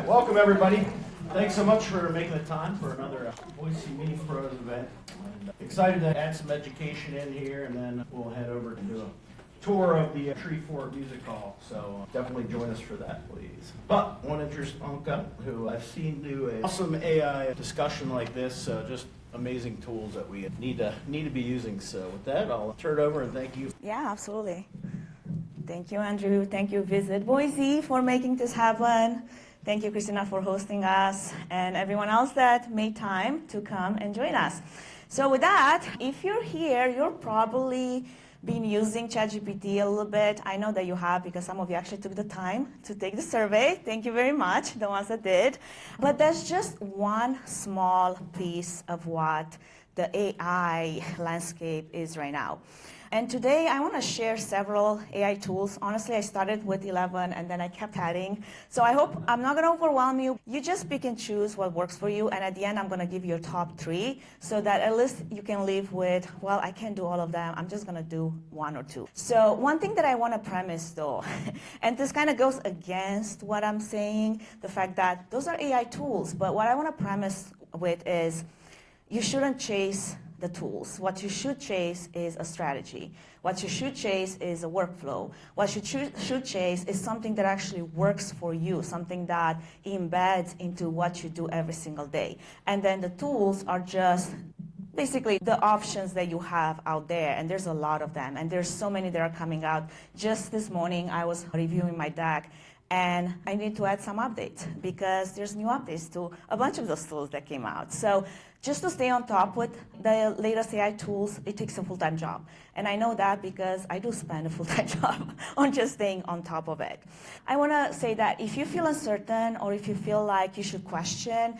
Welcome, everybody. Thanks so much for making the time for another Boise Meeting Pros event. Excited to add some education in here, and then we'll head over to do a tour of the Tree Fort Music Hall. So definitely join us for that, please. But I want to introduce Anka, who I've seen do an awesome AI discussion like this. Just amazing tools that we need to be using. So with that, I'll turn it over and thank you. Yeah, absolutely. Thank you, Andrew. Thank you, Visit Boise, for making this happen. Thank you, Christina, for hosting us, and everyone else that made time to come and join us. So with that, if you're here, you're probably been using ChatGPT a little bit. I know that you have, because some of you actually took the time to take the survey. Thank you very much, the ones that did. But that's just one small piece of what the AI landscape is right now. And today I want to share several AI tools. Honestly, I started with 11 and then I kept adding. So I hope I'm not going to overwhelm you. You just pick and choose what works for you. And at the end, I'm going to give you your top 3 so that at least you can live with, well, I can't do all of them. I'm just going to do 1 or 2. So one thing that I want to premise though, and this kind of goes against what I'm saying, the fact that those are AI tools. But what I want to premise with is you shouldn't chase the tools. What you should chase is a strategy. What you should chase is a workflow. What you should chase is something that actually works for you, something that embeds into what you do every single day. And then the tools are just basically the options that you have out there, and there's a lot of them, and there's so many that are coming out. Just this morning, I was reviewing my deck, and I need to add some updates because there's new updates to a bunch of those tools that came out. So just to stay on top with the latest AI tools, it takes a full-time job. And I know that because I do spend a full-time job on just staying on top of it. I want to say that if you feel uncertain or if you feel like you should question,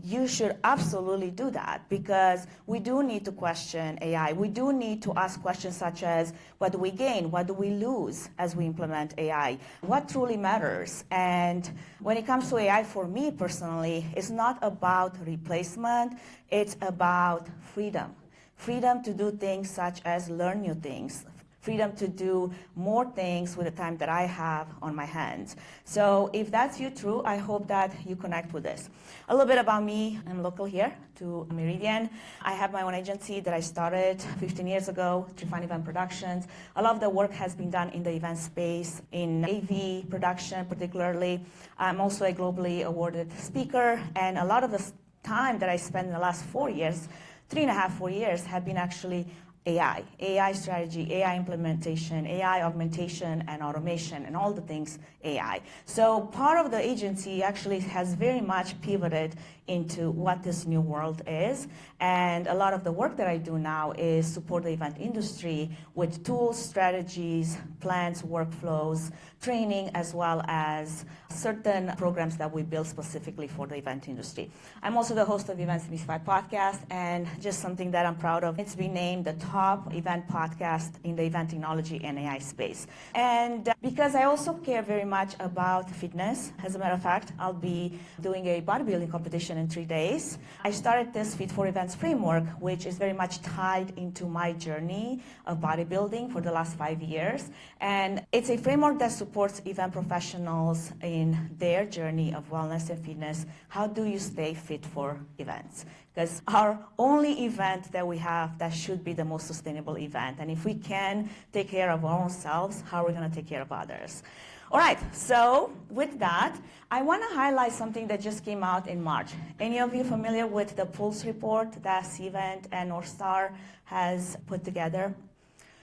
you should absolutely do that, because we do need to question AI. We do need to ask questions such as, what do we gain? What do we lose as we implement AI? What truly matters? And when it comes to AI, for me personally, it's not about replacement, it's about freedom. Freedom to do things such as learn new things. Freedom to do more things with the time that I have on my hands. So if that's you true, I hope that you connect with this. A little bit about me. I'm local here to Meridian. I have my own agency that I started 15 years ago, Refine Event Productions. A lot of the work has been done in the event space, in AV production particularly. I'm also a globally awarded speaker, and a lot of the time that I spent in the last 4 years, 3.5, 4 years, have been actually AI strategy, AI implementation, AI augmentation and automation, and all the things AI. So part of the agency actually has very much pivoted into what this new world is. And a lot of the work that I do now is support the event industry with tools, strategies, plans, workflows, training, as well as certain programs that we build specifically for the event industry. I'm also the host of Events Simplified podcast, and just something that I'm proud of, it's been named the top event podcast in the event technology and AI space. And because I also care very much about fitness, as a matter of fact, I'll be doing a bodybuilding competition in 3 days. I started this Fit for Events framework, which is very much tied into my journey of bodybuilding for the last 5 years. And it's a framework that supports event professionals in their journey of wellness and fitness. How do you stay fit for events? Because our only event that we have that should be the most sustainable event. And if we can take care of our own selves, how are we going to take care of others? All right, so with that, I want to highlight something that just came out in March. Any of you familiar with the Pulse report that Cvent and Northstar has put together?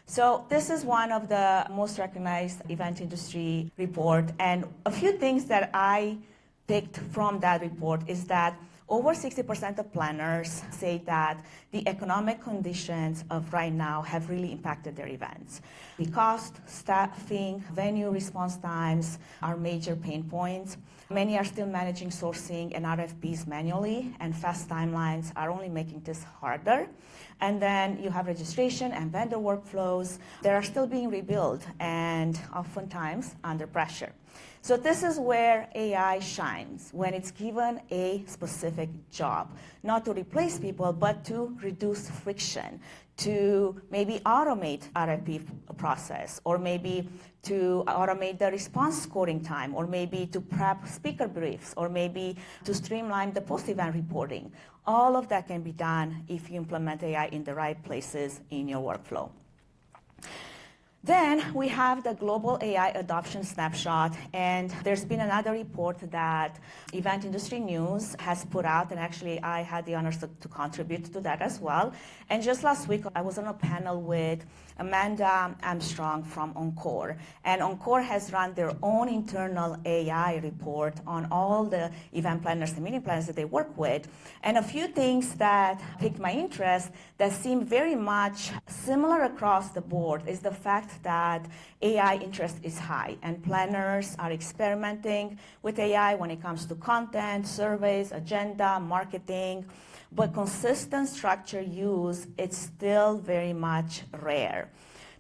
So this is one of the most recognized event industry report, and a few things that I picked from that report is that over 60% of planners say that the economic conditions of right now have really impacted their events. The cost, staffing, venue response times are major pain points. Many are still managing sourcing and RFPs manually, and fast timelines are only making this harder. And then you have registration and vendor workflows that are still being rebuilt and oftentimes under pressure. So this is where AI shines, when it's given a specific job, not to replace people, but to reduce friction, to maybe automate RFP process, or maybe to automate the response scoring time, or maybe to prep speaker briefs, or maybe to streamline the post-event reporting. All of that can be done if you implement AI in the right places in your workflow. Then we have the global AI adoption snapshot, and there's been another report that Event Industry News has put out, and actually I had the honor to contribute to that as well. And just last week I was on a panel with Amanda Armstrong from Encore, and Encore has run their own internal AI report on all the event planners and meeting planners that they work with. And a few things that piqued my interest that seem very much similar across the board is the fact that AI interest is high, and planners are experimenting with AI when it comes to content, surveys, agenda, marketing, but consistent structure use, it's still very much rare.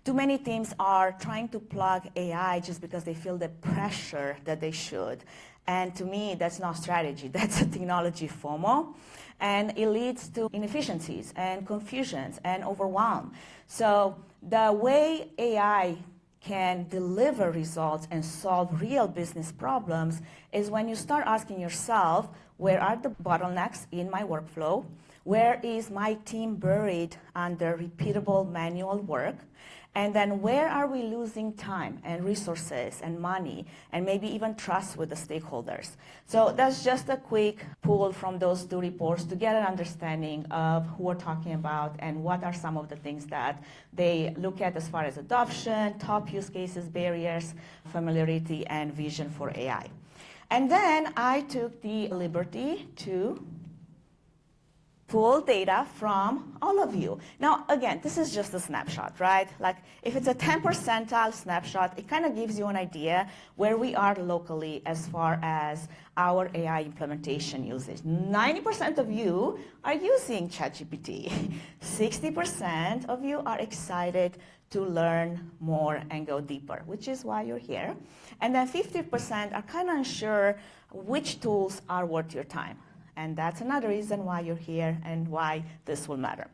Too many teams are trying to plug AI just because they feel the pressure that they should. And to me, that's not strategy, that's a technology FOMO. And it leads to inefficiencies and confusions and overwhelm. So the way AI can deliver results and solve real business problems is when you start asking yourself, where are the bottlenecks in my workflow? Where is my team buried under repeatable manual work? And then where are we losing time and resources and money and maybe even trust with the stakeholders? So that's just a quick pull from those two reports to get an understanding of who we're talking about and what are some of the things that they look at as far as adoption, top use cases, barriers, familiarity, and vision for AI. And then I took the liberty to pull data from all of you. Now, again, this is just a snapshot, right? Like, if it's a 10 percentile snapshot, it kind of gives you an idea where we are locally as far as our AI implementation usage. 90% of you are using ChatGPT. 60% of you are excited to learn more and go deeper, which is why you're here. And then 50% are kind of unsure which tools are worth your time. And that's another reason why you're here and why this will matter.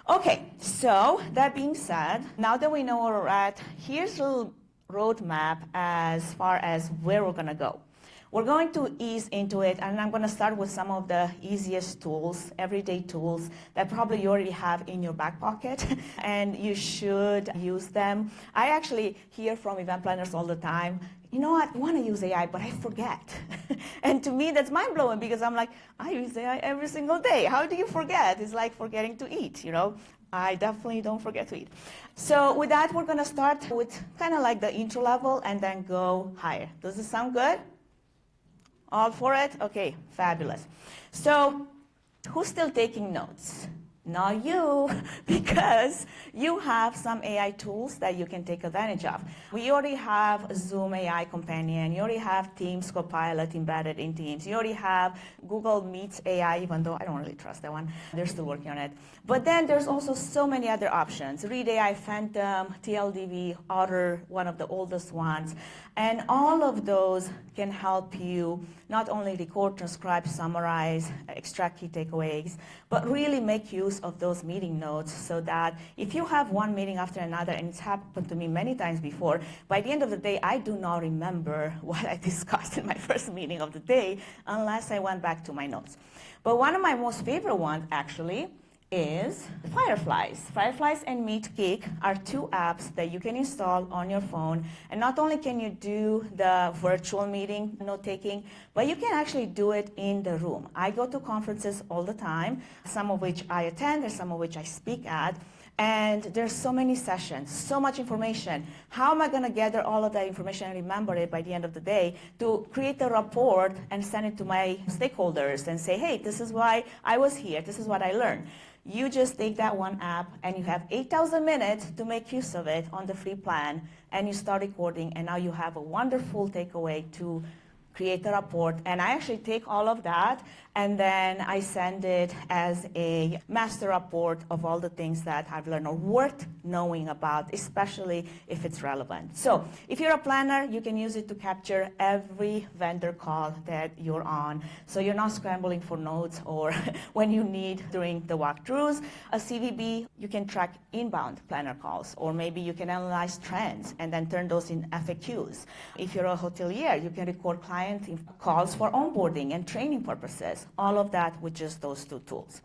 Okay, so that being said, now that we know where we're at, here's a little roadmap as far as where we're going to go. We're going to ease into it, and I'm going to start with some of the easiest tools, everyday tools that probably you already have in your back pocket, and you should use them. I actually hear from event planners all the time, you know what, I want to use AI, but I forget. And to me, that's mind-blowing because I'm like, I use AI every single day. How do you forget? It's like forgetting to eat, you know? I definitely don't forget to eat. So with that, we're going to start with kind of like the intro level and then go higher. Does this sound good? All for it? Okay, fabulous. So who's still taking notes? Not you, because you have some AI tools that you can take advantage of. We already have Zoom AI Companion. You already have Teams Copilot embedded in Teams. You already have Google Meets AI, even though I don't really trust that one. They're still working on it. But then there's also so many other options. Read AI Phantom, TLDV, Otter, one of the oldest ones. And all of those can help you not only record, transcribe, summarize, extract key takeaways, but really make use of those meeting notes so that if you have one meeting after another, and it's happened to me many times before, by the end of the day, I do not remember what I discussed in my first meeting of the day unless I went back to my notes. But one of my most favorite ones, actually, is Fireflies. Fireflies and MeetGeek are two apps that you can install on your phone. And not only can you do the virtual meeting note-taking, but you can actually do it in the room. I go to conferences all the time, some of which I attend and some of which I speak at. And there's so many sessions, so much information. How am I going to gather all of that information and remember it by the end of the day to create a report and send it to my stakeholders and say, hey, this is why I was here, this is what I learned. You just take that one app and you have 8,000 minutes to make use of it on the free plan, and you start recording, and now you have a wonderful takeaway to create a report, and I actually take all of that and then I send it as a master report of all the things that I've learned or worth knowing about, especially if it's relevant. So if you're a planner, you can use it to capture every vendor call that you're on, so you're not scrambling for notes or when you need during the walkthroughs. A CVB, you can track inbound planner calls, or maybe you can analyze trends and then turn those in FAQs. If you're a hotelier, you can record client calls for onboarding and training purposes. All of that with just those two tools.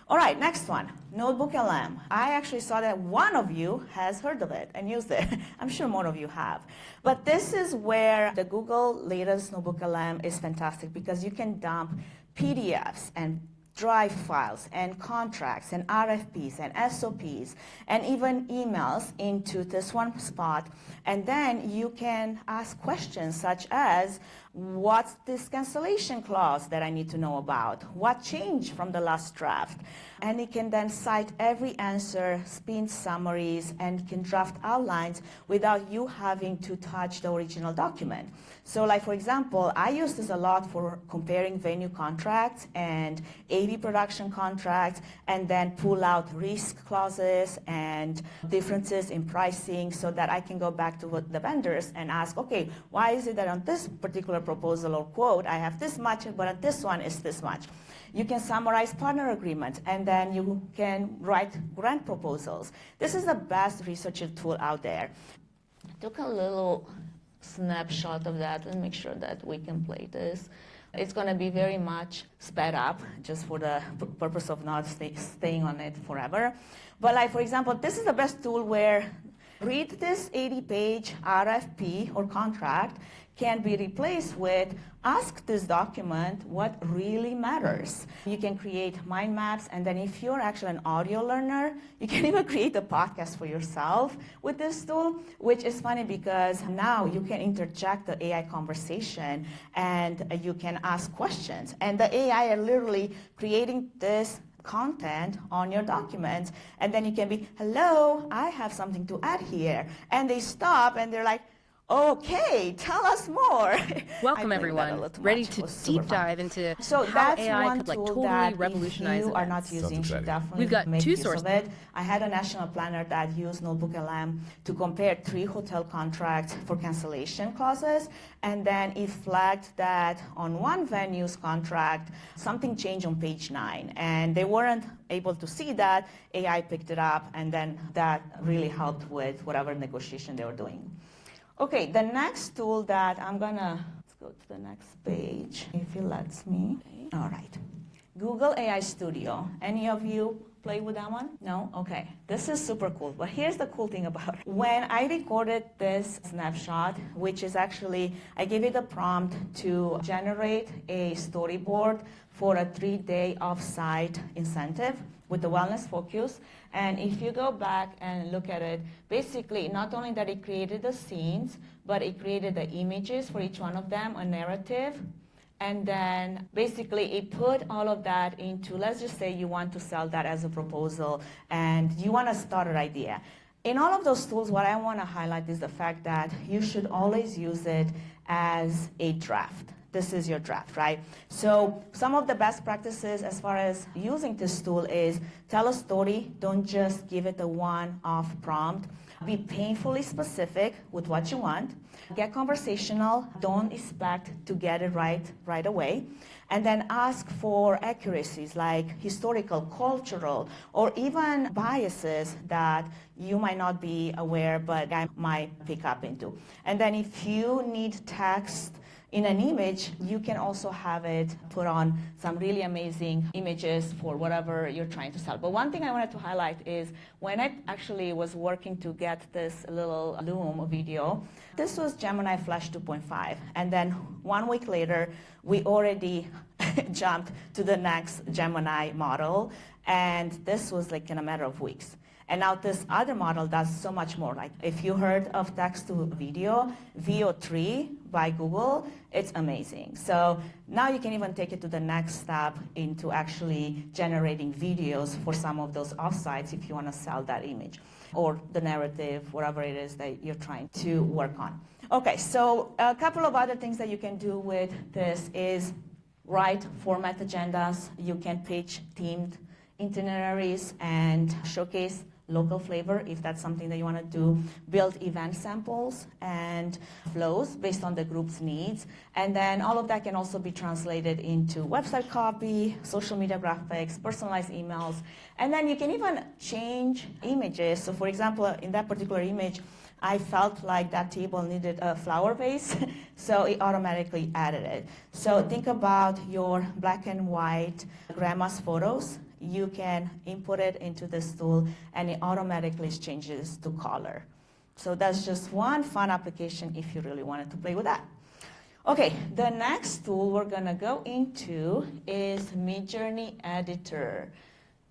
All right, next one, Notebook LM. I actually saw that one of you has heard of it and used it. I'm sure more of you have. But this is where the Google latest Notebook LM is fantastic, because you can dump PDFs and Drive files and contracts and RFPs and SOPs and even emails into this one spot. And then you can ask questions such as, what's this cancellation clause that I need to know about? What changed from the last draft? And it can then cite every answer, spin summaries, and can draft outlines without you having to touch the original document. So like, for example, I use this a lot for comparing venue contracts and AV production contracts, and then pull out risk clauses and differences in pricing so that I can go back to the vendors and ask, okay, why is it that on this particular proposal or quote I have this much, but on this one is this much? You can summarize partner agreements, and then you can write grant proposals. This is the best researcher tool out there. I took a little snapshot of that and make sure that we can play this. It's going to be very much sped up, just for the purpose of not staying on it forever. But like, for example, this is the best tool where read this 80-page RFP or contract can be replaced with ask this document what really matters. You can create mind maps, and then if you're actually an audio learner, you can even create a podcast for yourself with this tool, which is funny because now you can interject the AI conversation and you can ask questions. And the AI are literally creating this content on your documents, and then you can be, hello, I have something to add here. And they stop and they're like, okay, tell us more. Welcome everyone, ready to deep dive into how AI could totally revolutionize events. If you are not events. using, you should definitely We've got make two use sources. of it. I had a national planner that used Notebook LM to compare 3 hotel contracts for cancellation clauses, and then it flagged that on one venue's contract, something changed on page 9, and they weren't able to see that. AI picked it up, and then that really helped with whatever negotiation they were doing. Okay, the next tool that let's go to the next page, if it lets me. Okay. All right. Google AI Studio. Any of you play with that one? No? Okay. This is super cool. But here's the cool thing about it. When I recorded this snapshot, which is actually, I gave it a prompt to generate a storyboard for a 3-day off-site incentive with the wellness focus. And if you go back and look at it, basically, not only that it created the scenes, but it created the images for each one of them, a narrative. And then basically it put all of that into, let's just say you want to sell that as a proposal and you want to start an idea. In all of those tools, what I want to highlight is the fact that you should always use it as a draft. This is your draft, right? So some of the best practices as far as using this tool is tell a story. Don't just give it a one-off prompt. Be painfully specific with what you want. Get conversational. Don't expect to get it right away. And then ask for accuracies like historical, cultural, or even biases that you might not be aware but I might pick up into. And then if you need text in an image, you can also have it put on some really amazing images for whatever you're trying to sell. But one thing I wanted to highlight is when I actually was working to get this little Loom video, this was Gemini Flash 2.5. And then 1 week later, we already jumped to the next Gemini model. And this was like in a matter of weeks. And now this other model does so much more. Like if you heard of text to video, VO3 by Google, it's amazing. So now you can even take it to the next step into actually generating videos for some of those offsites if you want to sell that image. or the narrative, whatever it is that you're trying to work on. Okay, so a couple of other things that you can do with this is write format agendas. You can pitch themed itineraries and showcase local flavor if that's something that you want to do. Build event samples and flows based on the group's needs. And then all of that can also be translated into website copy, social media graphics, personalized emails. And then you can even change images. So for example, in that particular image, I felt like that table needed a flower vase, so it automatically added it. So think about your black and white grandma's photos. You can input it into this tool, and it automatically changes to color. So that's just one fun application if you really wanted to play with that. Okay, the next tool we're going to go into is Midjourney Editor.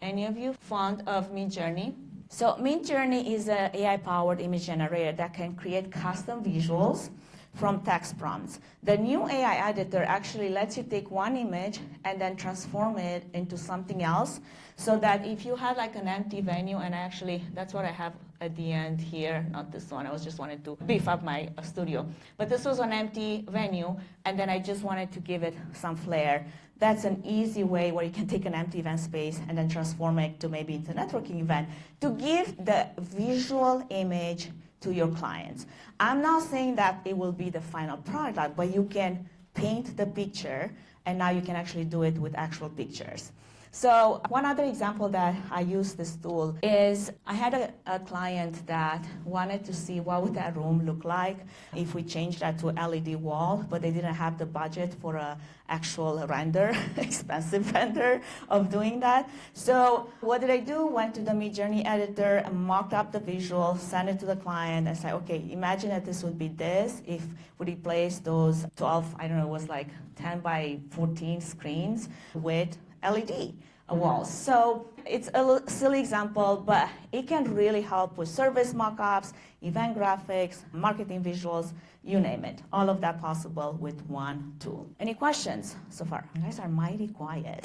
Any of you fond of Midjourney? So Midjourney is an AI-powered image generator that can create custom visuals from text prompts. The new AI editor actually lets you take one image and then transform it into something else, so that if you had like an empty venue, and actually that's what I have at the end here, not this one, I was just wanted to beef up my studio. But this was an empty venue, and then I just wanted to give it some flair. That's an easy way where you can take an empty event space and then transform it to maybe into a networking event to give the visual image to your clients. I'm not saying that it will be the final product, but you can paint the picture, and now you can actually do it with actual pictures. So one other example that I use this tool is I had a client that wanted to see what would that room look like if we changed that to LED wall, but they didn't have the budget for an actual render, expensive render of doing that. So what did I do? Went to the Midjourney editor and mocked up the visual, sent it to the client, and said, okay, imagine that this would be this if we replace those 12, I don't know, it was like 10 by 14 screens with LED walls. So it's a silly example, but it can really help with service mockups, event graphics, marketing visuals, you name it. All of that possible with one tool. Any questions so far? You guys are mighty quiet.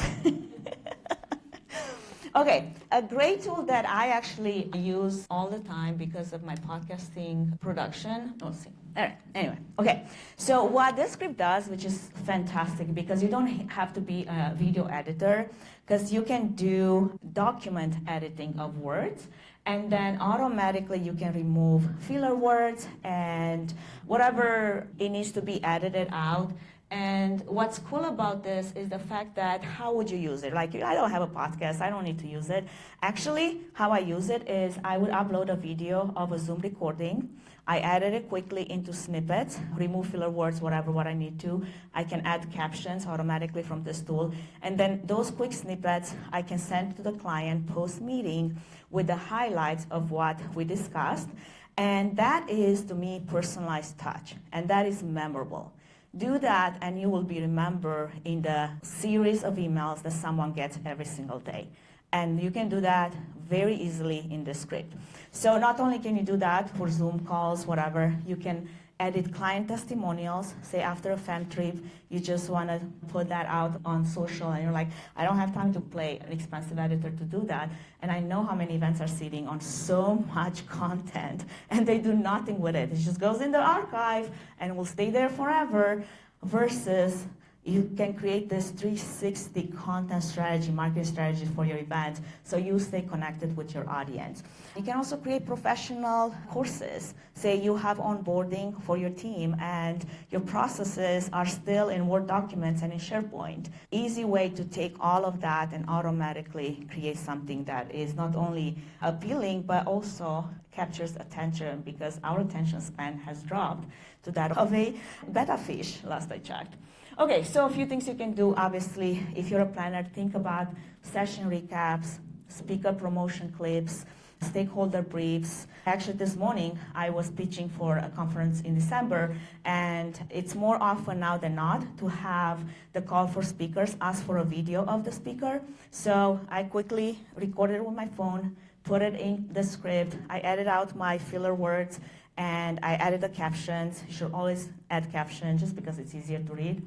Okay, a great tool that I actually use all the time because of my podcasting production. Let's see. All right, anyway, okay. So what this script does, which is fantastic because you don't have to be a video editor, because you can do document editing of words, and then automatically you can remove filler words and whatever it needs to be edited out. And what's cool about this is the fact that how would you use it? Like, I don't have a podcast, I don't need to use it. Actually, how I use it is I would upload a video of a Zoom recording. I edit it quickly into snippets, remove filler words, what I need to. I can add captions automatically from this tool. And then those quick snippets I can send to the client post-meeting with the highlights of what we discussed. And that is, to me, personalized touch. And that is memorable. Do that, and you will be remembered in the series of emails that someone gets every single day. And you can do that very easily in the script. So not only can you do that for Zoom calls, whatever, you can edit client testimonials. Say after a fam trip, you just want to put that out on social, and you're like, I don't have time to pay an expensive editor to do that. And I know how many events are sitting on so much content, and they do nothing with it. It just goes in the archive and will stay there forever, versus you can create this 360 content strategy, marketing strategy for your event, so you stay connected with your audience. You can also create professional courses. Say you have onboarding for your team and your processes are still in Word documents and in SharePoint. Easy way to take all of that and automatically create something that is not only appealing, but also captures attention, because our attention span has dropped to that of a betta fish, last I checked. Okay, so a few things you can do. Obviously, if you're a planner, think about session recaps, speaker promotion clips, stakeholder briefs. Actually, this morning, I was pitching for a conference in December, and it's more often now than not to have the call for speakers ask for a video of the speaker. So I quickly recorded it with my phone, put it in the script. I edit out my filler words, and I added the captions. You should always add captions just because it's easier to read.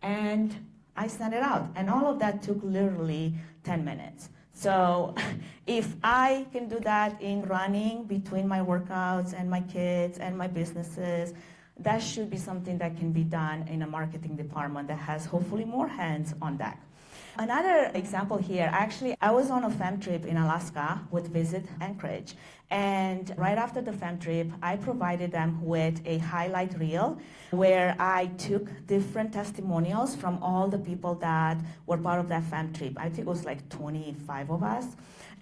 And I sent it out. And all of that took literally 10 minutes. So if I can do that in running between my workouts and my kids and my businesses, that should be something that can be done in a marketing department that has hopefully more hands on deck. Another example here, actually, I was on a fam trip in Alaska with Visit Anchorage. And right after the fam trip, I provided them with a highlight reel where I took different testimonials from all the people that were part of that fam trip. I think it was like 25 of us.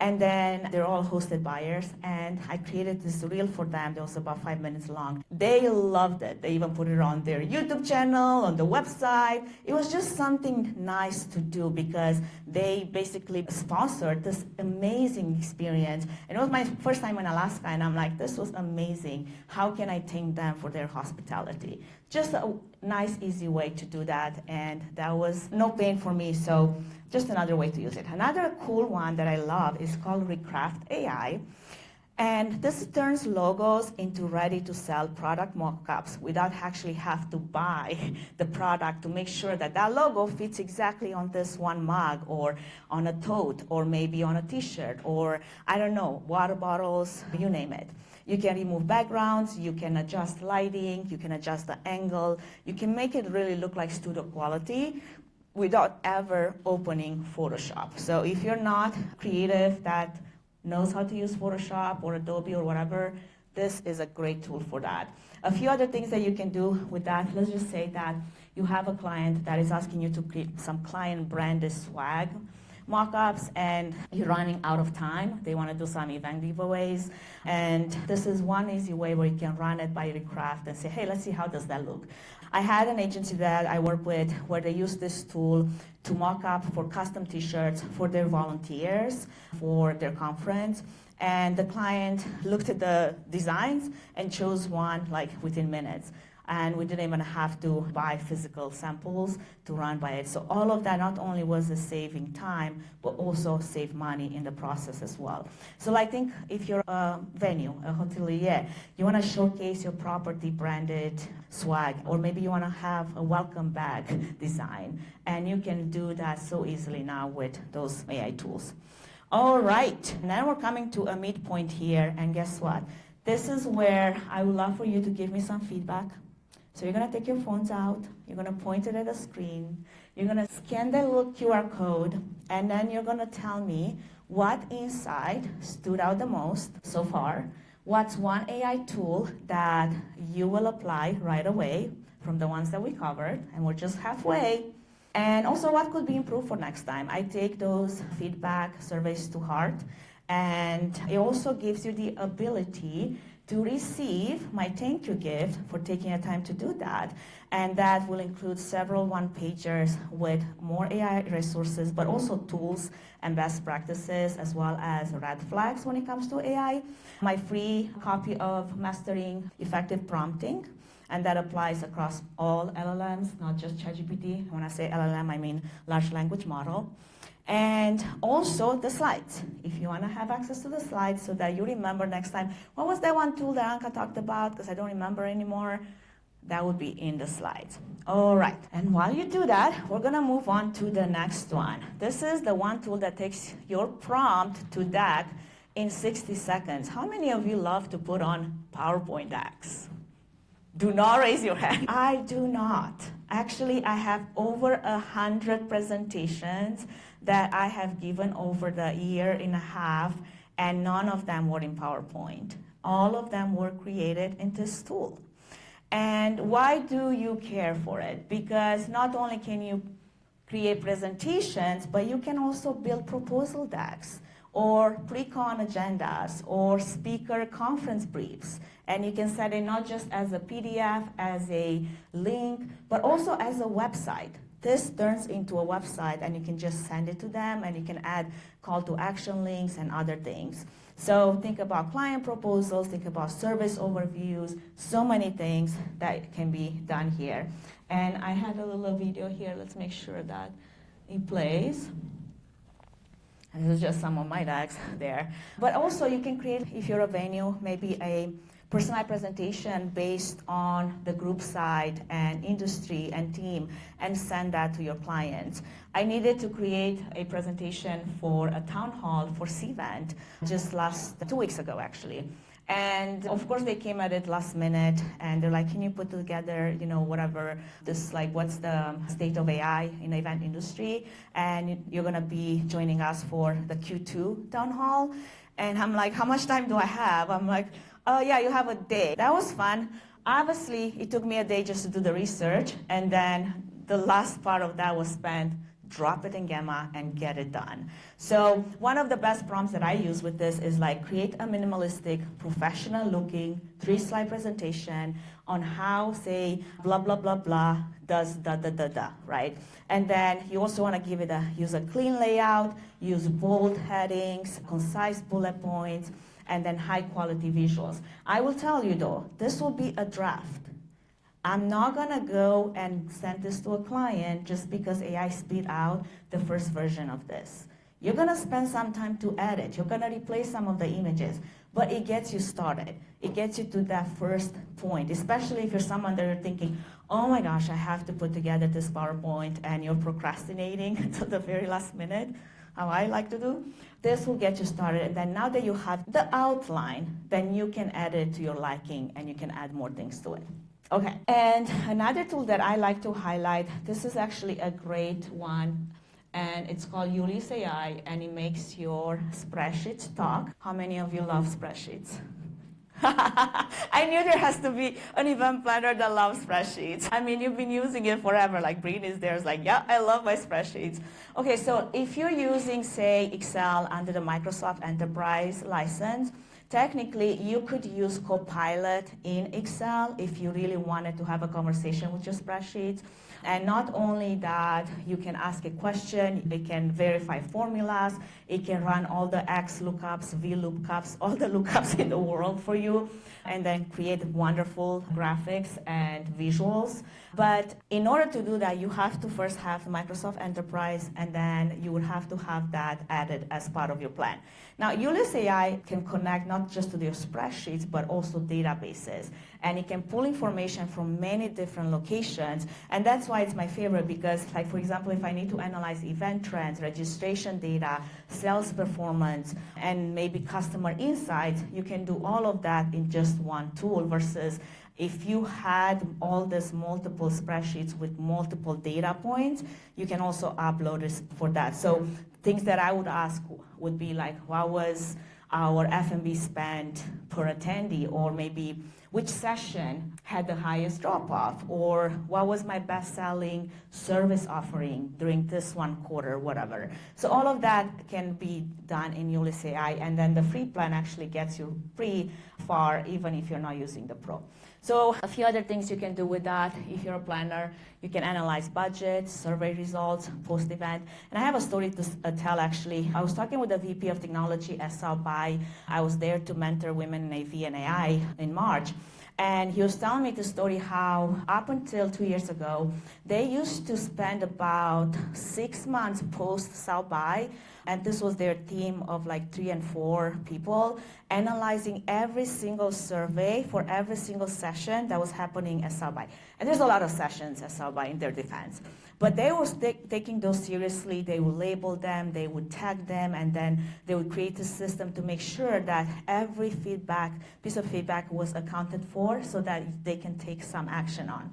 And then they're all hosted buyers. And I created this reel for them that was about 5 minutes long. They loved it. They even put it on their YouTube channel, on the website. It was just something nice to do because they basically sponsored this amazing experience. And it was my first time in Alaska, and I'm like, this was amazing. How can I thank them for their hospitality? Just a nice, easy way to do that, and that was no pain for me, so just another way to use it. Another cool one that I love is called Recraft AI. And this turns logos into ready-to-sell product mock-ups without actually have to buy the product to make sure that that logo fits exactly on this one mug or on a tote or maybe on a t-shirt or, I don't know, water bottles, you name it. You can remove backgrounds, you can adjust lighting, you can adjust the angle, you can make it really look like studio quality without ever opening Photoshop. So if you're not creative that knows how to use Photoshop or Adobe or whatever, this is a great tool for that. A few other things that you can do with that, let's just say that you have a client that is asking you to create some client-branded swag mock-ups and you're running out of time. They want to do some event giveaways. And this is one easy way where you can run it by Recraft and say, hey, let's see how does that look. I had an agency that I work with where they use this tool to mock up for custom t-shirts for their volunteers for their conference. And the client looked at the designs and chose one like within minutes. And we didn't even have to buy physical samples to run by it. So all of that not only was a saving time, but also save money in the process as well. So I think if you're a venue, a hotelier, you want to showcase your property branded swag, or maybe you want to have a welcome bag design, and you can do that so easily now with those AI tools. All right, now we're coming to a midpoint here, and guess what? This is where I would love for you to give me some feedback. So you're going to take your phones out, you're going to point it at the screen, you're going to scan the little QR code, and then you're going to tell me what inside stood out the most so far, what's one AI tool that you will apply right away from the ones that we covered, and we're just halfway, and also what could be improved for next time. I take those feedback surveys to heart, and it also gives you the ability to receive my thank you gift for taking the time to do that. And that will include several one-pagers with more AI resources, but also tools and best practices, as well as red flags when it comes to AI. My free copy of Mastering Effective Prompting, and that applies across all LLMs, not just ChatGPT. When I say LLM, I mean large language model. And also the slides, if you want to have access to the slides so that you remember next time, what was that one tool that Anka talked about, because I don't remember anymore, that would be in the slides. All right, and while you do that, we're going to move on to the next one. This is the one tool that takes your prompt to deck in 60 seconds. How many of you love to put on PowerPoint decks? Do not raise your hand. I do not. Actually, I have over 100 presentations that I have given over the year and a half, and none of them were in PowerPoint. All of them were created in this tool. And why do you care for it? Because not only can you create presentations, but you can also build proposal decks or pre-con agendas or speaker conference briefs. And you can set it not just as a PDF, as a link, but also as a website. This turns into a website, and you can just send it to them, and you can add call to action links and other things. So think about client proposals, think about service overviews, so many things that can be done here. And I had a little video here. Let's make sure that it plays. And this is just some of my decks there. But also you can create, if you're a venue, maybe a personalized presentation based on the group side and industry and team and send that to your clients. I needed to create a presentation for a town hall for Cvent just 2 weeks ago, actually. And of course they came at it last minute and they're like, can you put together, whatever, this like, what's the state of AI in the event industry? And you're gonna be joining us for the Q2 town hall. And I'm like, how much time do I have? I'm like, oh yeah, you have a day. That was fun. Obviously, it took me a day just to do the research. And then the last part of that was spent drop it in Gamma and get it done. So one of the best prompts that I use with this is like create a minimalistic, professional looking 3-slide presentation on how, say, blah, blah, blah, blah does da, da, da, da, right? And then you also want to give it use a clean layout, use bold headings, concise bullet points, and then high quality visuals. I will tell you though, this will be a draft. I'm not gonna go and send this to a client just because AI spit out the first version of this. You're gonna spend some time to edit. You're gonna replace some of the images, but it gets you started. It gets you to that first point, especially if you're someone that you're thinking, oh my gosh, I have to put together this PowerPoint and you're procrastinating until the very last minute, how I like to do. This will get you started, and then now that you have the outline, then you can edit to your liking and you can add more things to it. Okay, and another tool that I like to highlight, this is actually a great one, and it's called Ulysses AI, and it makes your spreadsheets talk. How many of you love spreadsheets? I knew there has to be an event planner that loves spreadsheets. I mean, you've been using it forever, like Breen is there, it's like, yeah, I love my spreadsheets. Okay, so if you're using, say, Excel under the Microsoft Enterprise license, technically, you could use Copilot in Excel if you really wanted to have a conversation with your spreadsheets. And not only that, you can ask a question, it can verify formulas, it can run all the X lookups, V lookups, all the lookups in the world for you, and then create wonderful graphics and visuals. But in order to do that, you have to first have Microsoft Enterprise, and then you would have to have that added as part of your plan. Now, Ulysses AI can connect not just to your spreadsheets, but also databases. And it can pull information from many different locations. And that's why it's my favorite, because, like, for example, if I need to analyze event trends, registration data, sales performance, and maybe customer insights, you can do all of that in just one tool versus if you had all these multiple spreadsheets with multiple data points, you can also upload this for that. So things that I would ask would be like, what was our F&B spend per attendee, or maybe which session had the highest drop-off, or what was my best-selling service offering during this one quarter, whatever. So all of that can be done in Ulysses AI, and then the free plan actually gets you pretty far, even if you're not using the Pro. So a few other things you can do with that. If you're a planner, you can analyze budgets, survey results, post-event. And I have a story to tell, actually. I was talking with the VP of Technology at South by. I was there to mentor women in AV and AI in March. And he was telling me the story how up until 2 years ago, they used to spend about 6 months post South by, and this was their team of like 3 and 4 people, analyzing every single survey for every single session that was happening at South by. And there's a lot of sessions at South by in their defense. But they were taking those seriously. They would label them, they would tag them, and then they would create a system to make sure that every piece of feedback was accounted for so that they can take some action on.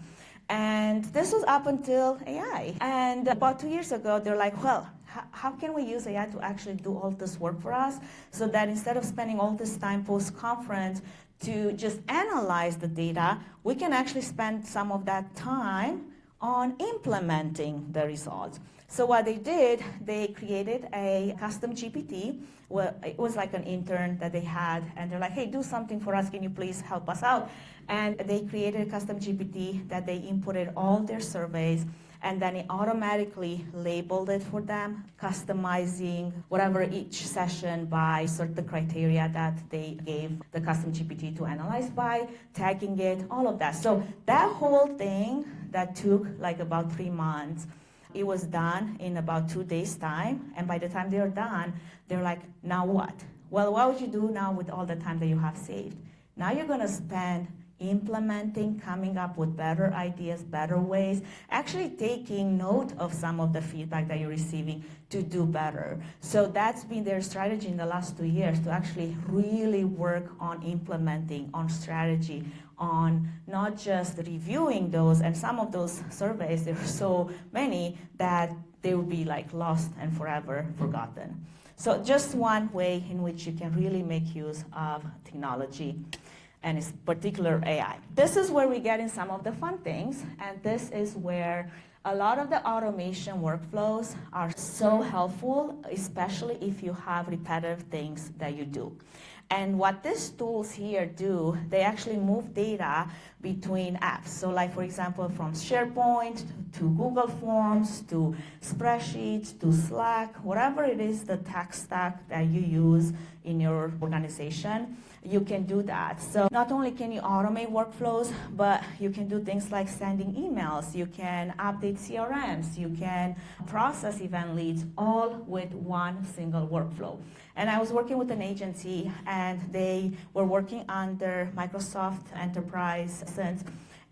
And this was up until AI. And about 2 years ago, they're like, well, how can we use AI to actually do all this work for us so that instead of spending all this time post-conference to just analyze the data, we can actually spend some of that time on implementing the results. So what they did, they created a custom GPT. Well, it was like an intern that they had, and they're like, hey, do something for us, can you please help us out? And they created a custom GPT that they inputted all their surveys, and then it automatically labeled it for them, customizing whatever each session by certain criteria that they gave the custom GPT to analyze by, tagging it, all of that. So that whole thing that took like about 3 months, it was done in about 2 days' time, and by the time they were done, they're like, now what? Well, what would you do now with all the time that you have saved? Now you're going to spend implementing, coming up with better ideas, better ways, actually taking note of some of the feedback that you're receiving to do better. So that's been their strategy in the last 2 years, to actually really work on implementing, on strategy, on not just reviewing those, and some of those surveys, there are so many that they will be like lost and forever forgotten. So just one way in which you can really make use of technology, and it's particular AI. This is where we get in some of the fun things, and this is where a lot of the automation workflows are so helpful, especially if you have repetitive things that you do. And what these tools here do, they actually move data between apps. So like, for example, from SharePoint to Google Forms to spreadsheets to Slack, whatever it is, the tech stack that you use in your organization, you can do that. So not only can you automate workflows, but you can do things like sending emails, you can update CRMs, you can process event leads, all with one single workflow. And I was working with an agency, and they were working under Microsoft Enterprise license,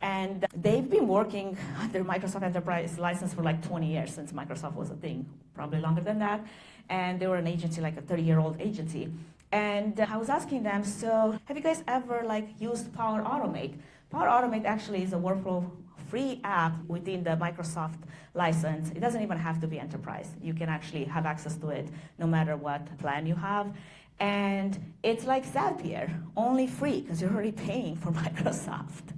and they've been working under Microsoft Enterprise license for like 20 years, since Microsoft was a thing, probably longer than that. And they were an agency, like a 30-year-old agency. And I was asking them, so have you guys ever used Power Automate? Power Automate actually is a workflow free app within the Microsoft license. It doesn't even have to be enterprise. You can actually have access to it no matter what plan you have. And it's like Zapier, only free, because you're already paying for Microsoft.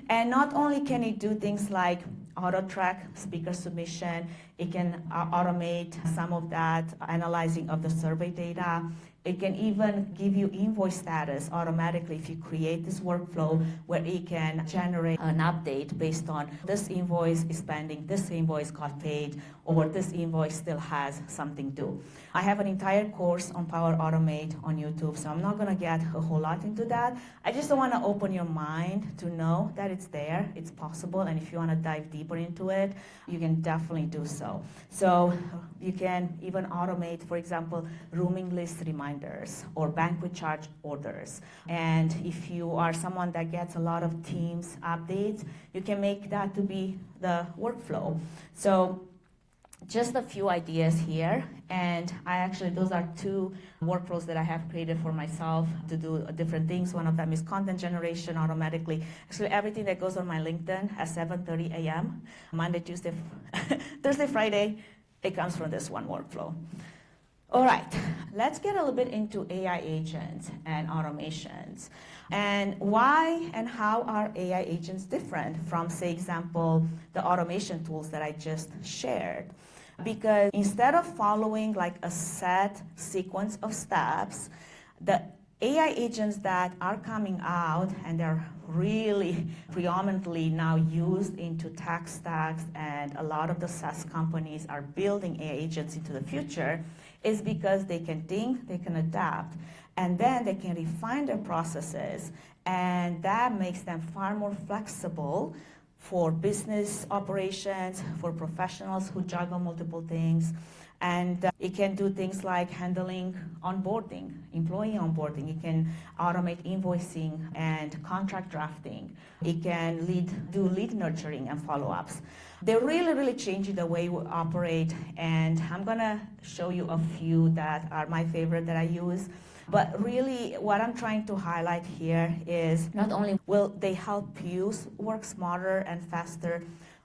And not only can it do things like auto-track speaker submission, it can automate some of that analyzing of the survey data. It can even give you invoice status automatically if you create this workflow, where it can generate an update based on this invoice is pending, this invoice got paid, or this invoice still has something due. I have an entire course on Power Automate on YouTube, so I'm not going to get a whole lot into that. I just want to open your mind to know that it's there, it's possible, and if you want to dive deeper into it, you can definitely do so. So you can even automate, for example, rooming list reminders or banquet charge orders. And if you are someone that gets a lot of Teams updates, you can make that to be the workflow. So just a few ideas here, and those are 2 workflows that I have created for myself to do different things. One of them is content generation automatically. Actually, everything that goes on my LinkedIn at 7:30 a.m., Monday, Tuesday, Thursday, Friday, it comes from this one workflow. All right, let's get a little bit into AI agents and automations. And why and how are AI agents different from, say, example, the automation tools that I just shared? Because instead of following like a set sequence of steps, the AI agents that are coming out, and they're really predominantly now used into tech stacks, and a lot of the SaaS companies are building AI agents into the future, is because they can think, they can adapt, and then they can refine their processes, and that makes them far more flexible for business operations, for professionals who juggle multiple things. And it can do things like handling onboarding, employee onboarding. It can automate invoicing and contract drafting. It can do lead nurturing and follow-ups. They're really, really changing the way we operate, and I'm gonna show you a few that are my favorite that I use. But really, what I'm trying to highlight here is not only will they help you work smarter and faster,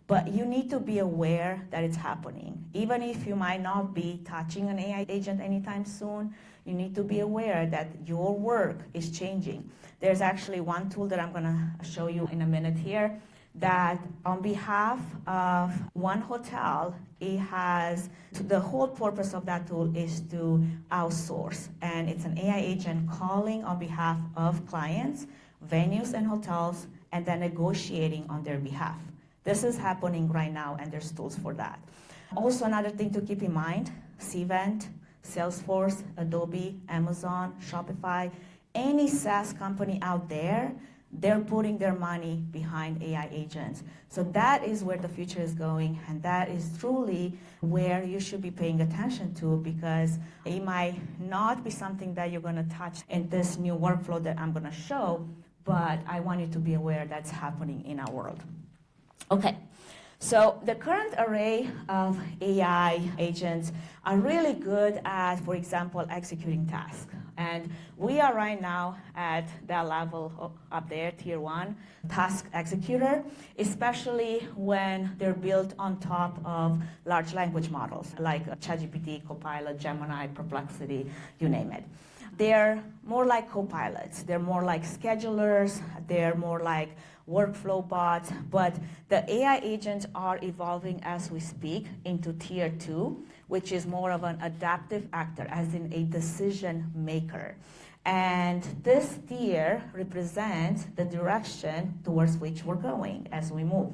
but you need to be aware that it's happening. Even if you might not be touching an AI agent anytime soon, you need to be aware that your work is changing. There's actually one tool that I'm gonna show you in a minute here that on behalf of one hotel, the whole purpose of that tool is to outsource. And it's an AI agent calling on behalf of clients, venues, and hotels, and then negotiating on their behalf. This is happening right now, and there's tools for that. Also, another thing to keep in mind, Cvent, Salesforce, Adobe, Amazon, Shopify, any SaaS company out there, they're putting their money behind AI agents. So that is where the future is going, and that is truly where you should be paying attention to, because it might not be something that you're going to touch in this new workflow that I'm going to show, but I want you to be aware that's happening in our world. Okay. So the current array of AI agents are really good at, for example, executing tasks. And we are right now at that level up there, tier 1, task executor, especially when they're built on top of large language models like ChatGPT, Copilot, Gemini, Perplexity, you name it. They're more like copilots. They're more like schedulers. They're more like workflow bots. But the AI agents are evolving as we speak into tier 2, which is more of an adaptive actor, as in a decision maker. And this tier represents the direction towards which we're going as we move.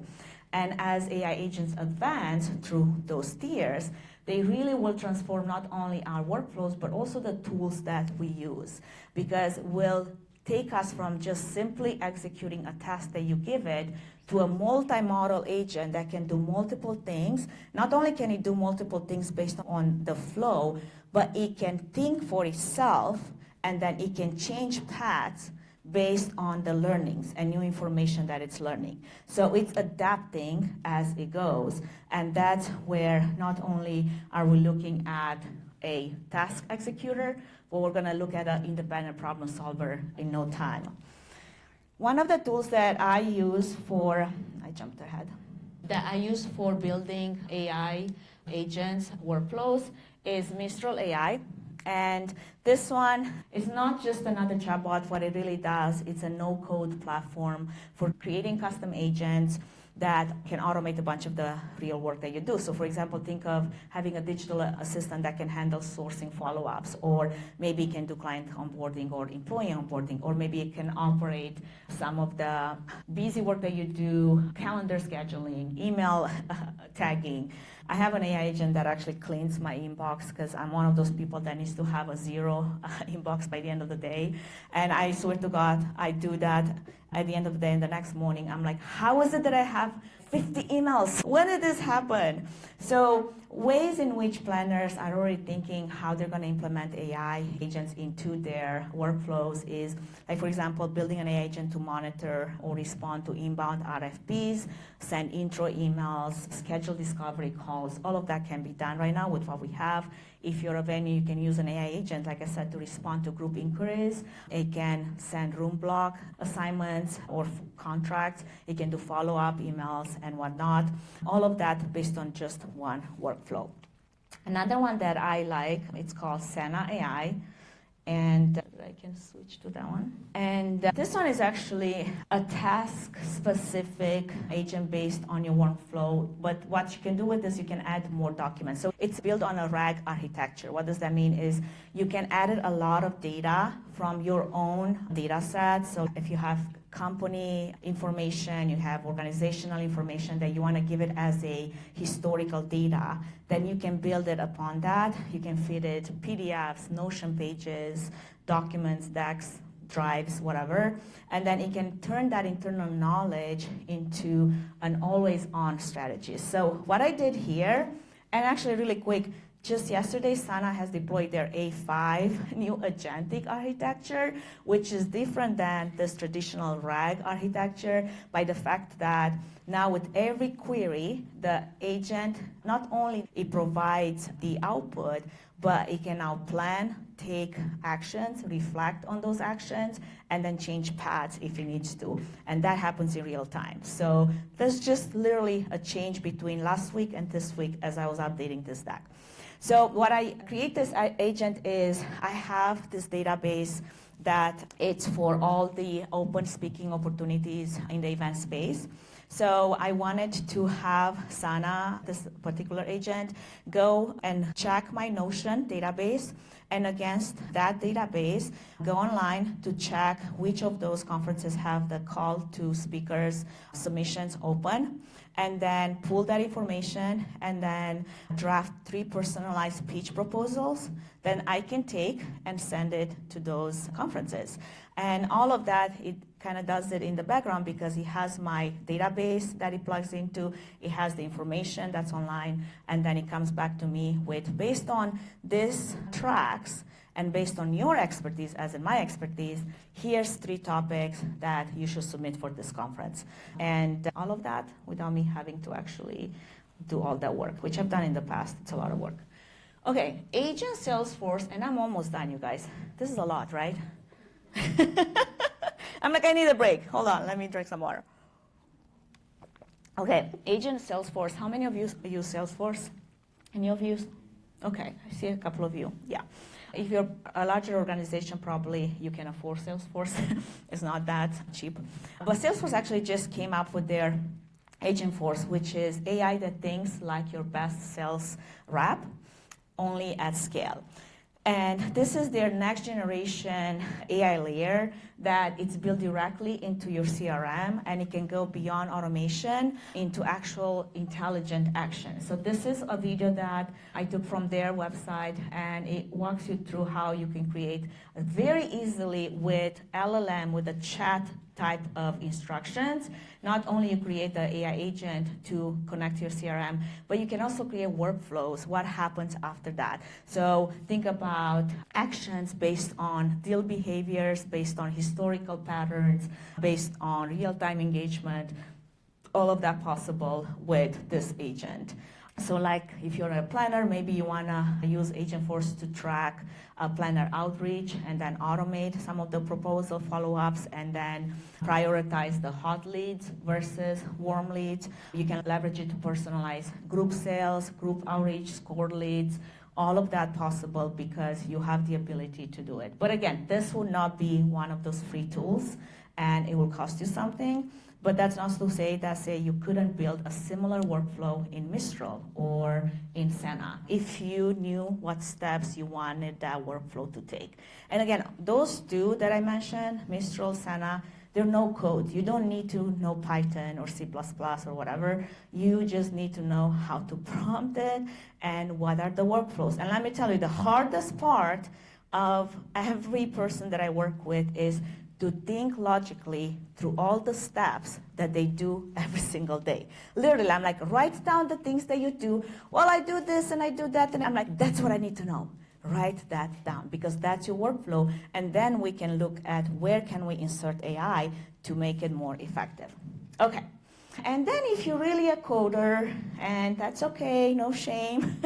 And as AI agents advance through those tiers, they really will transform not only our workflows, but also the tools that we use, because will take us from just simply executing a task that you give it to a multimodal agent that can do multiple things. Not only can it do multiple things based on the flow, but it can think for itself, and then it can change paths based on the learnings and new information that it's learning. So it's adapting as it goes, and that's where not only are we looking at a task executor, but we're gonna look at an independent problem solver in no time. One of the tools that I use for, that I use for building AI agents workflows is Mistral AI. And this one is not just another chatbot. What it really does, it's a no-code platform for creating custom agents that can automate a bunch of the real work that you do. So for example, think of having a digital assistant that can handle sourcing follow-ups, or maybe it can do client onboarding or employee onboarding, or maybe it can operate some of the busy work that you do, calendar scheduling, email tagging. I have an AI agent that actually cleans my inbox, because I'm one of those people that needs to have a zero inbox by the end of the day. And I swear to God, I do that at the end of the day, and the next morning, I'm like, how is it that I have 50 emails? When did this happen? So ways in which planners are already thinking how they're going to implement AI agents into their workflows is, like, for example, building an AI agent to monitor or respond to inbound RFPs, send intro emails, schedule discovery calls. All of that can be done right now with what we have. If you're a venue, you can use an AI agent, like I said, to respond to group inquiries. It can send room block assignments or contracts. It can do follow-up emails and whatnot. All of that based on just one workflow. Another one that I like, it's called Senna AI. And I can switch to that one. And this one is actually a task-specific agent based on your workflow. But what you can do with this, you can add more documents. So it's built on a RAG architecture. What does that mean is you can add a lot of data from your own data set. So if you have company information, you have organizational information that you want to give it as a historical data, then you can build it upon that. You can feed it PDFs, Notion pages, documents, decks, drives, whatever, and then it can turn that internal knowledge into an always-on strategy. So what I did here, and actually really quick, just yesterday, Sana has deployed their A5 new agentic architecture, which is different than this traditional RAG architecture by the fact that now with every query, the agent, not only it provides the output, but it can now plan, take actions, reflect on those actions, and then change paths if it needs to. And that happens in real time. So there's just literally a change between last week and this week as I was updating this deck. So what I create this agent is I have this database that it's for all the open speaking opportunities in the event space. So I wanted to have Sana, this particular agent, go and check my Notion database, and against that database, go online to check which of those conferences have the call to speakers submissions open, and then pull that information and then draft 3 personalized pitch proposals. Then I can take and send it to those conferences. And all of that, it kind of does it in the background because it has my database that it plugs into, it has the information that's online, and then it comes back to me with, based on these tracks And based on your expertise, as in my expertise, here's 3 topics that you should submit for this conference. And all of that without me having to actually do all that work, which I've done in the past. It's a lot of work. Okay, Agent Salesforce, and I'm almost done, you guys. This is a lot, right? I'm like, I need a break. Hold on, let me drink some water. Okay, Agent Salesforce. How many of you use Salesforce? Any of you? Okay, I see a couple of you. Yeah. If you're a larger organization, probably you can afford Salesforce. It's not that cheap. But Salesforce actually just came up with their Agentforce, which is AI that thinks like your best sales rep, only at scale. And this is their next generation AI layer that it's built directly into your CRM, and it can go beyond automation into actual intelligent action. So this is a video that I took from their website, and it walks you through how you can create very easily with LLM, with a chat type of instructions. Not only you create the AI agent to connect to your CRM, but you can also create workflows, what happens after that. So think about actions based on deal behaviors, based on historical patterns, based on real-time engagement, all of that possible with this agent. So like if you're a planner, maybe you want to use Agentforce to track planner outreach and then automate some of the proposal follow-ups and then prioritize the hot leads versus warm leads. You can leverage it to personalize group sales, group outreach, scored leads, all of that possible because you have the ability to do it. But again, this will not be one of those free tools and it will cost you something. But that's not to say that, say, you couldn't build a similar workflow in Mistral or in Senna if you knew what steps you wanted that workflow to take. And again, those 2 that I mentioned, Mistral, Senna, they're no code. You don't need to know Python or C++ or whatever. You just need to know how to prompt it and what are the workflows. And let me tell you, the hardest part of every person that I work with is to think logically through all the steps that they do every single day. Literally, I'm like, write down the things that you do. Well, I do this and I do that, and I'm like, that's what I need to know. Write that down, because that's your workflow, and then we can look at where can we insert AI to make it more effective. Okay. And then if you're really a coder, and that's okay, no shame.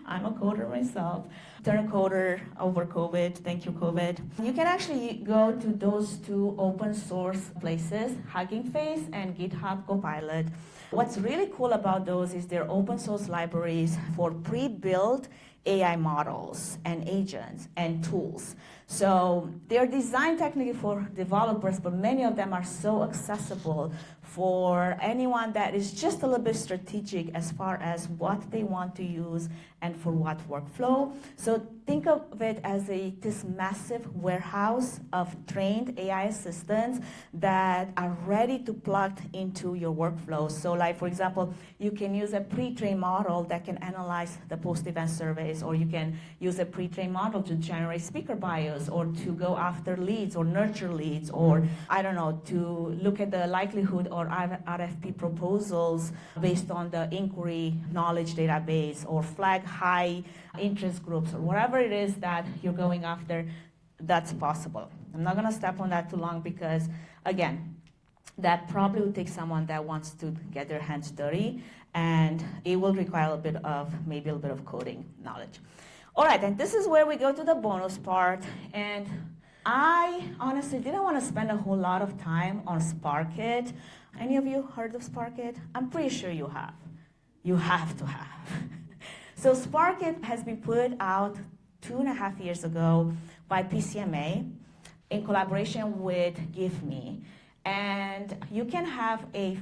I'm a coder myself. Turned coder over COVID, thank you COVID. You can actually go to those 2 open source places, Hugging Face and GitHub Copilot. What's really cool about those is they're open source libraries for pre-built AI models and agents and tools. So they're designed technically for developers, but many of them are so accessible for anyone that is just a little bit strategic as far as what they want to use and for what workflow. So think of it as this massive warehouse of trained AI assistants that are ready to plug into your workflow. So like, for example, you can use a pre-trained model that can analyze the post-event surveys, or you can use a pre-trained model to generate speaker bios, or to go after leads or nurture leads, or I don't know, to look at the likelihood or RFP proposals based on the inquiry knowledge database, or flag high interest groups, or whatever it is that you're going after. That's possible. I'm not going to step on that too long because, again, that probably would take someone that wants to get their hands dirty, and it will require maybe a little bit of coding knowledge. All right, and this is where we go to the bonus part, and I honestly didn't want to spend a whole lot of time on SparkIt. Any of you heard of SparkIt? I'm pretty sure you have. You have to have. So SparkIt has been put out 2.5 years ago by PCMA in collaboration with GiveMe. And you can have a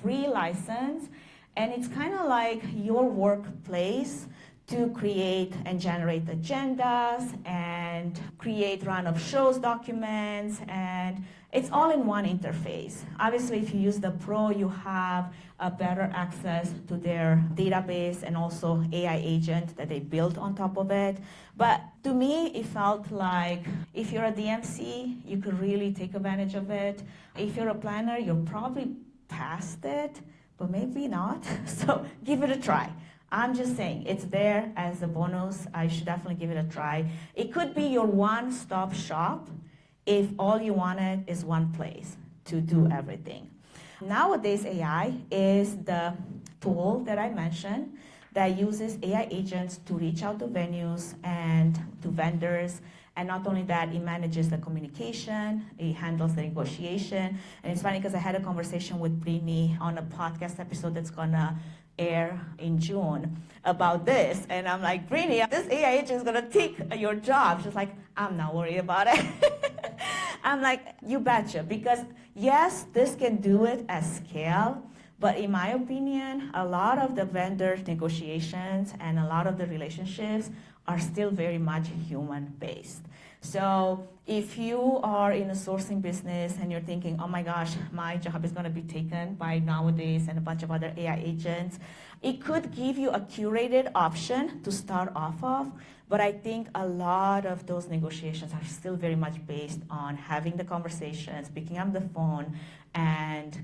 free license, and it's kind of like your workplace to create and generate agendas and create run of shows documents, and it's all in one interface. Obviously, if you use the Pro, you have a better access to their database and also AI agent that they built on top of it. But to me, it felt like if you're a DMC, you could really take advantage of it. If you're a planner, you're probably past it, but maybe not. So give it a try. I'm just saying, it's there as a bonus. I should definitely give it a try. It could be your one-stop shop if all you wanted is one place to do everything. Nowadays, AI is the tool that I mentioned that uses AI agents to reach out to venues and to vendors. And not only that, it manages the communication, it handles the negotiation. And it's funny because I had a conversation with Brittany on a podcast episode that's gonna air in June about this. And I'm like, Brittany, this AI agent is gonna take your job. She's like, I'm not worried about it. I'm like, you betcha, because yes, this can do it at scale, but in my opinion, a lot of the vendor negotiations and a lot of the relationships are still very much human-based. So if you are in a sourcing business and you're thinking, oh my gosh, my job is gonna be taken by nowadays and a bunch of other AI agents, it could give you a curated option to start off of, but I think a lot of those negotiations are still very much based on having the conversations, picking up the phone, and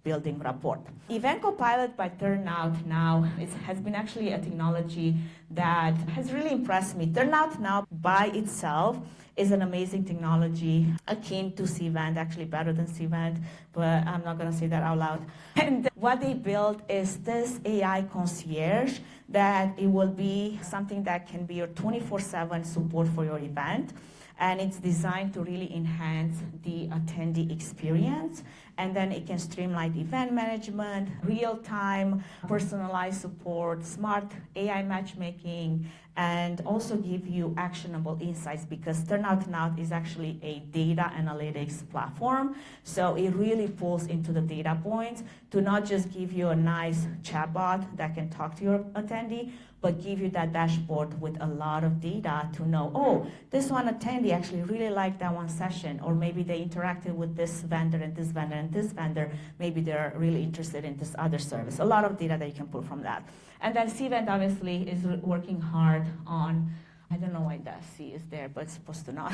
building rapport. Event Copilot by Turnout Now has been actually a technology that has really impressed me. Turnout Now by itself is an amazing technology, akin to Cvent, actually better than Cvent, but I'm not gonna say that out loud. And what they built is this AI concierge that it will be something that can be your 24/7 support for your event. And it's designed to really enhance the attendee experience. And then it can streamline event management, real-time, personalized support, smart AI matchmaking, and also give you actionable insights, because Turnout Now is actually a data analytics platform. So it really pulls into the data points to not just give you a nice chatbot that can talk to your attendee, but give you that dashboard with a lot of data to know, oh, this one attendee actually really liked that one session, or maybe they interacted with this vendor and this vendor and this vendor. Maybe they're really interested in this other service. A lot of data that you can pull from that. And then Cvent obviously is working hard on, I don't know why that C is there, but it's supposed to not.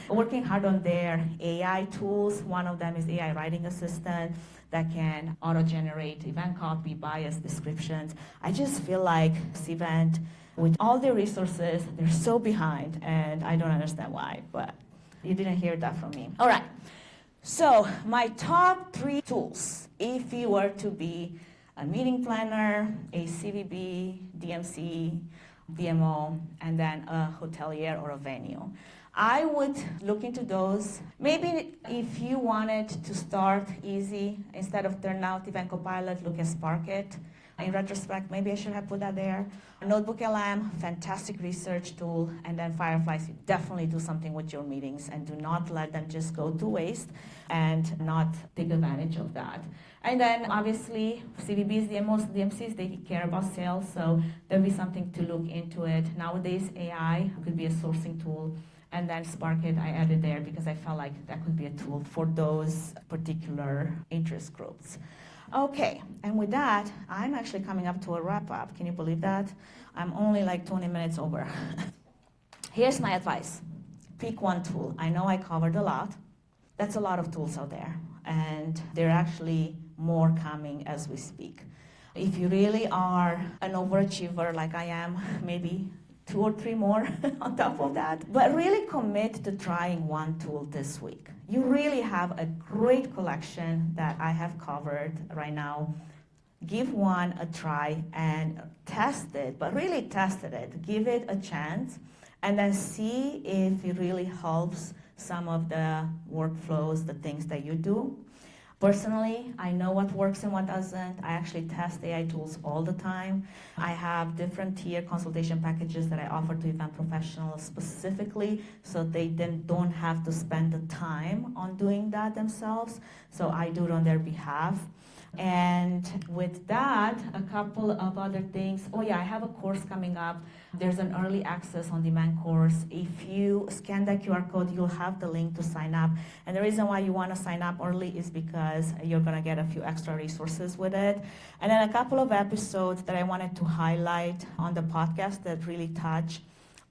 Working hard on their AI tools. One of them is AI writing assistant that can auto-generate event copy, bias descriptions. I just feel like Cvent, with all their resources, they're so behind, and I don't understand why, but you didn't hear that from me. All right, so my top 3 tools, if you were to be a meeting planner, a CVB, DMC, DMO, and then a hotelier or a venue. I would look into those. Maybe if you wanted to start easy, instead of Turnout Event Copilot, look at Sparkit. In retrospect, maybe I should have put that there. Notebook LM, fantastic research tool. And then Fireflies, you definitely do something with your meetings and do not let them just go to waste and not take advantage of that. And then obviously CVBs, DMOs, DMCs, they care about sales, so there'll be something to look into it. Nowadays, AI could be a sourcing tool. And then Sparkit I added there because I felt like that could be a tool for those particular interest groups. Okay, and with that, I'm actually coming up to a wrap-up. Can you believe that? I'm only like 20 minutes over. Here's my advice. Pick one tool. I know I covered a lot. That's a lot of tools out there, and there are actually more coming as we speak. If you really are an overachiever like I am, maybe 2 or 3 more on top of that. But really commit to trying one tool this week. You really have a great collection that I have covered right now. Give one a try and test it, but really test it. Give it a chance, and then see if it really helps some of the workflows, the things that you do. Personally, I know what works and what doesn't. I actually test AI tools all the time. I have different tier consultation packages that I offer to event professionals specifically, so they then don't have to spend the time on doing that themselves. So I do it on their behalf. And with that, a couple of other things. Oh yeah, I have a course coming up. There's an early access on demand course. If you scan that QR code, you'll have the link to sign up. And the reason why you want to sign up early is because you're going to get a few extra resources with it. And then a couple of episodes that I wanted to highlight on the podcast that really touch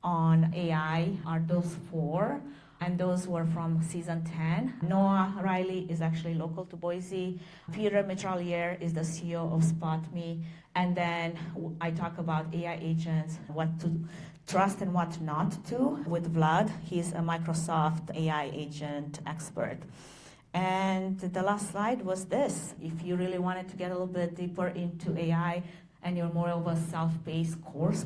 on AI are those 4. And those were from season 10. Noah Riley is actually local to Boise. Peter Mitralier is the CEO of SpotMe. And then I talk about AI agents, what to trust and what not to with Vlad. He's a Microsoft AI agent expert. And the last slide was this. If you really wanted to get a little bit deeper into AI and you're more of a self-paced course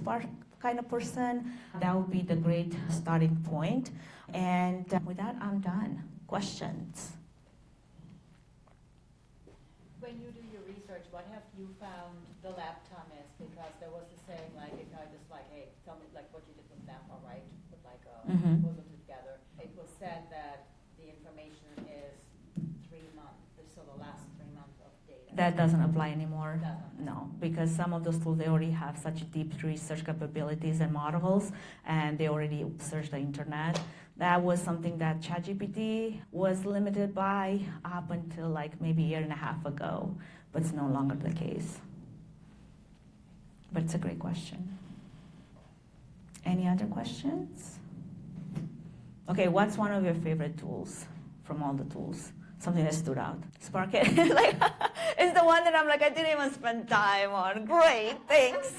kind of person, that would be the great starting point. And with that, I'm done. Questions? When you do your research, what have you found the lab time is? Because there was the saying, like, if I just like, hey, tell me like what you did with NAPA, right? Put like a proposal together. It was said that the information is 3 months, so the last 3 months of data. That doesn't apply anymore. No, because some of those tools, they already have such deep research capabilities and models, and they already search the internet. That was something that ChatGPT was limited by up until like maybe a year and a half ago, but it's no longer the case. But it's a great question. Any other questions? Okay, what's one of your favorite tools from all the tools? Something that stood out. Spark it. Like, it's the one that I'm like, I didn't even spend time on. Great, thanks.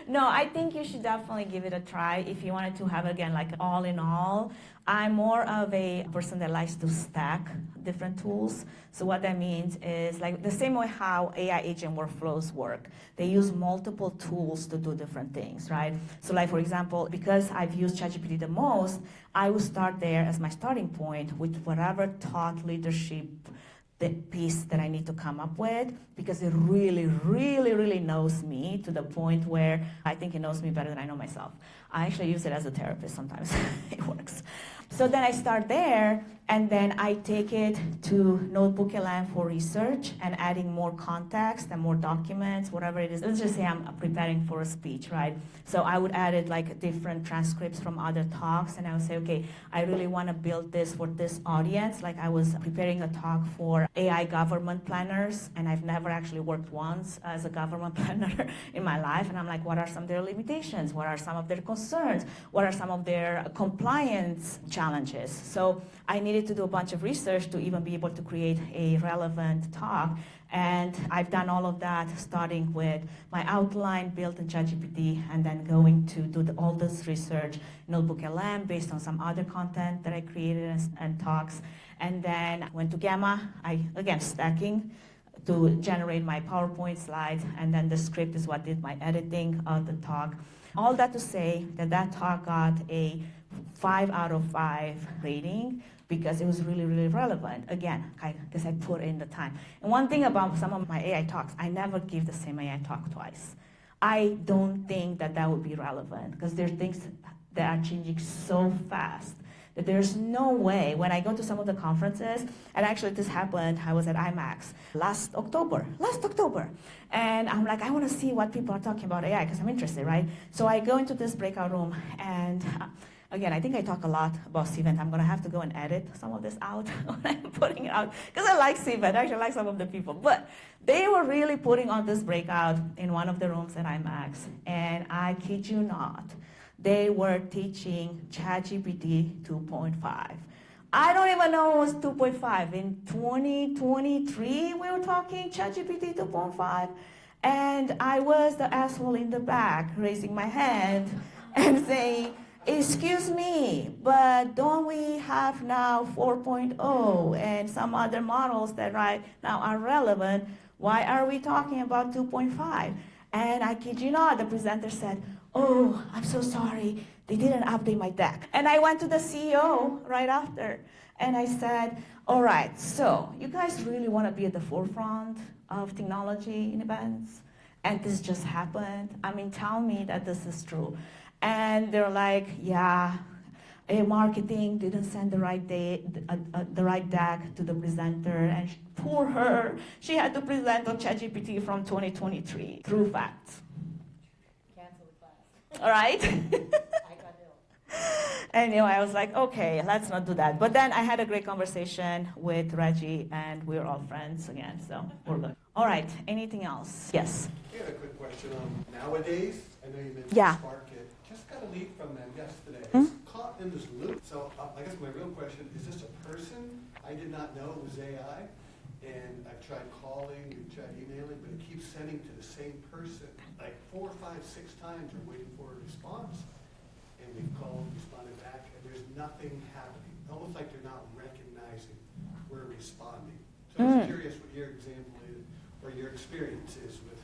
No, I think you should definitely give it a try if you wanted to have, again, like all in all. I'm more of a person that likes to stack different tools. So what that means is like the same way how AI agent workflows work. They use multiple tools to do different things, right? So like, for example, because I've used ChatGPT the most, I will start there as my starting point with whatever thought leadership the piece that I need to come up with, because it really, really, really knows me to the point where I think it knows me better than I know myself. I actually use it as a therapist sometimes. It works. So then I start there, and then I take it to Notebook-LM for research and adding more context and more documents, whatever it is. Let's just say I'm preparing for a speech, right? So I would add it like different transcripts from other talks, and I would say, okay, I really want to build this for this audience. Like I was preparing a talk for AI government planners, and I've never actually worked once as a government planner in my life, and I'm like, what are some of their limitations? What are some of their concerns? What are some of their compliance challenges? So I needed to do a bunch of research to even be able to create a relevant talk. And I've done all of that, starting with my outline built in ChatGPT, and then going to do all this research, Notebook-LM, based on some other content that I created and talks. And then went to Gamma, again, stacking to generate my PowerPoint slides, and then the script is what did my editing of the talk. All that to say that that talk got a 5 out of 5 rating because it was really, really relevant. Again, because I put in the time. And one thing about some of my AI talks, I never give the same AI talk twice. I don't think that that would be relevant because there are things that are changing so fast that there's no way. When I go to some of the conferences, and actually this happened, I was at IMAX last October, and I'm like, I want to see what people are talking about AI because I'm interested, right? So I go into this breakout room, and again, I think I talk a lot about Cvent. I'm going to have to go and edit some of this out when I'm putting it out because I like Cvent. I actually like some of the people, but they were really putting on this breakout in one of the rooms at IMAX, and I kid you not, they were teaching ChatGPT 2.5. I don't even know it was 2.5. In 2023, we were talking ChatGPT 2.5. And I was the asshole in the back, raising my hand and saying, excuse me, but don't we have now 4.0 and some other models that right now are relevant? Why are we talking about 2.5? And I kid you not, the presenter said, oh, I'm so sorry, they didn't update my deck. And I went to the CEO right after, and I said, all right, so you guys really want to be at the forefront of technology in events? And this just happened. I mean, tell me that this is true. And they're like, yeah, marketing didn't send the right deck to the presenter, and poor her, she had to present on ChatGPT from 2023. True facts. All right? I got ill. Anyway, I was like, okay, let's not do that. But then I had a great conversation with Reggie, and we're all friends again, so we're good. All right, anything else? Yes? I had a quick question. Nowadays, I know you mentioned Yeah. Spark It. Just got a lead from them yesterday. caught in this loop. So I guess my real question, is this a person? I did not know it was AI. And I've tried calling, we've tried emailing, but it keeps sending to the same person. Like 4, 5, 6 times we're waiting for a response. And we've called, responded back, and there's nothing happening. Almost like they're not recognizing we're responding. So I was curious what your example is, or your experience is with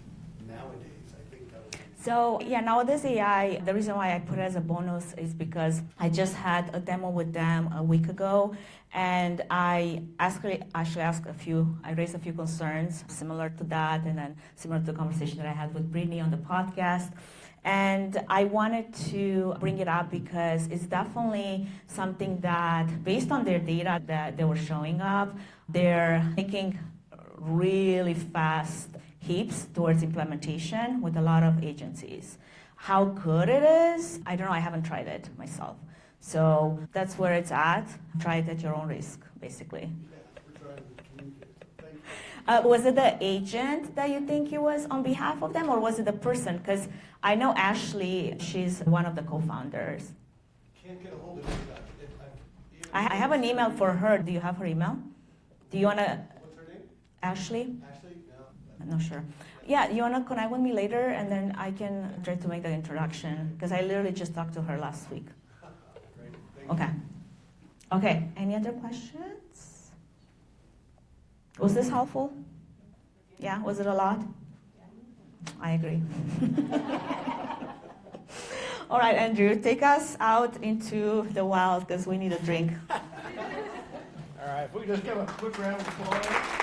nowadays. I think that would be. So yeah, nowadays AI, the reason why I put it as a bonus is because I just had a demo with them a week ago, and I raised a few concerns similar to that, and then similar to the conversation that I had with Brittany on the podcast. And I wanted to bring it up because it's definitely something that, based on their data that they were showing up, they're making really fast heaps towards implementation with a lot of agencies. How good it is, I don't know, I haven't tried it myself. So that's where it's at. Try it at your own risk, basically. Yeah, we're trying to communicate. Thank you. Was it the agent that you think it was on behalf of them, or was it the person? Because I know Ashley, she's one of the co-founders. Can't get a hold of this guy. I have an email for her. Do you have her email? Do you want to? What's her name? Ashley? Ashley? No. I'm not sure. Yeah, you want to connect with me later, and then I can try to make that introduction, because I literally just talked to her last week. Great. Thank you. Okay. Okay, any other questions? Was this helpful? Yeah, was it a lot? I agree. All right, Andrew, take us out into the wild, because we need a drink. All right, if we just give a quick round of applause.